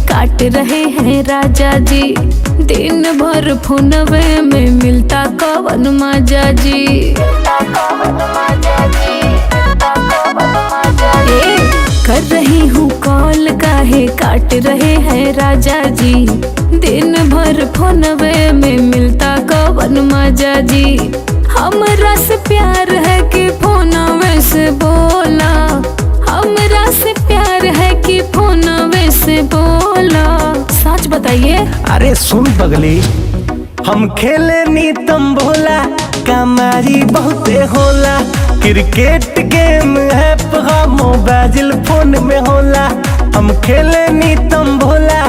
काट रहे हैं राजा जी। दिन भर फोनवे में मिलता कवन मजा जी। कर रही हूँ कॉल काहे काट रहे हैं राजा जी। दिन भर फोनवे में मिलता कवन मजा जी। हमरा से प्यार है कि फोनवे से बोला, हमरा से प्यार है कि फोनवे से बोला। सच बताइए। अरे सुन पगली, हम खेले नी तुम भोला, कमारी बहुते होला। क्रिकेट गेम है मोबाइल फोन में होला। हम खेले नी तुम भोला,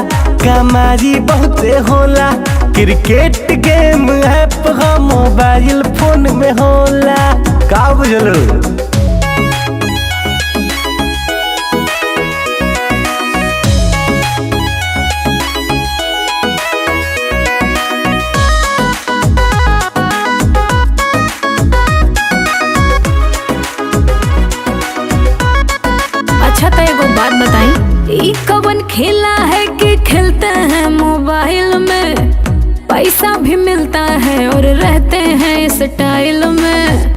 कमारी बहुते होला। क्रिकेट गेम है मोबाइल फोन में होला। का बुझलू? अच्छा तो एगो बात बताई, ई कवन खेला है कि खेलते हैं मोबाइल में? पैसा भी मिलता है और रहते हैं स्टाइल में।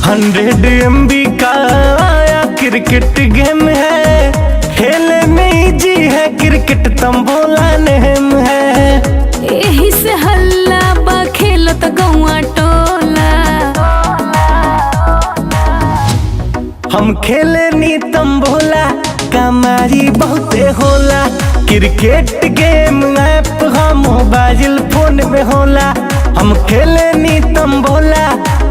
100 MB का आया क्रिकेट गेम है। खेले में इजी है क्रिकेट, तुम बोला नेम है। यही से हल्ला बा खेलत गौआ टोला। हम खेले नी तुम भोला, कमारी बहुते होला। Cricket game app mobile phone में होला। हम खेले नी तुम भोला,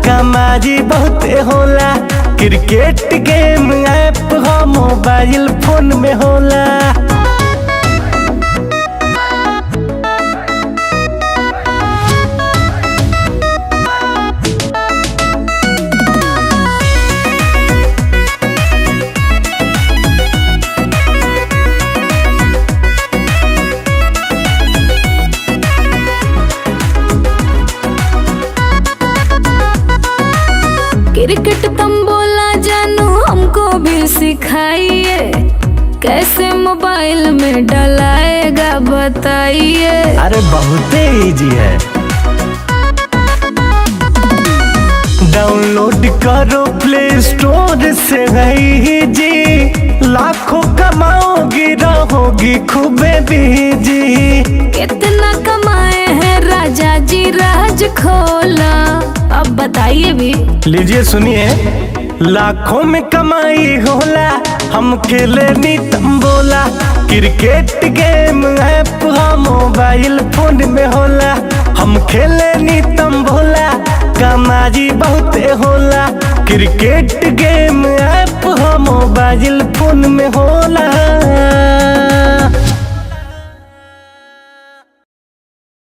कमारी बहुते होला। Cricket game app mobile phone में होला। क्रिकेट तुम बोला जानू हमको भी सिखाइए, कैसे मोबाइल में डलाएगा बताइए। अरे बहुते इजी है, डाउनलोड करो प्ले स्टोर से है जी। लाखों कमाओगी रहोगी खूबे बिजी। कितना कमाए हैं राजा जी राज खोला, अब बताइए भी। लीजिए सुनिए, लाखों में कमाई होला। हम खेले नी तुम बोला, cricket game app mobile phone में होला। हम खेले नी तुम भोला, कमाई बहुते होला। Cricket game app mobile phone में होला।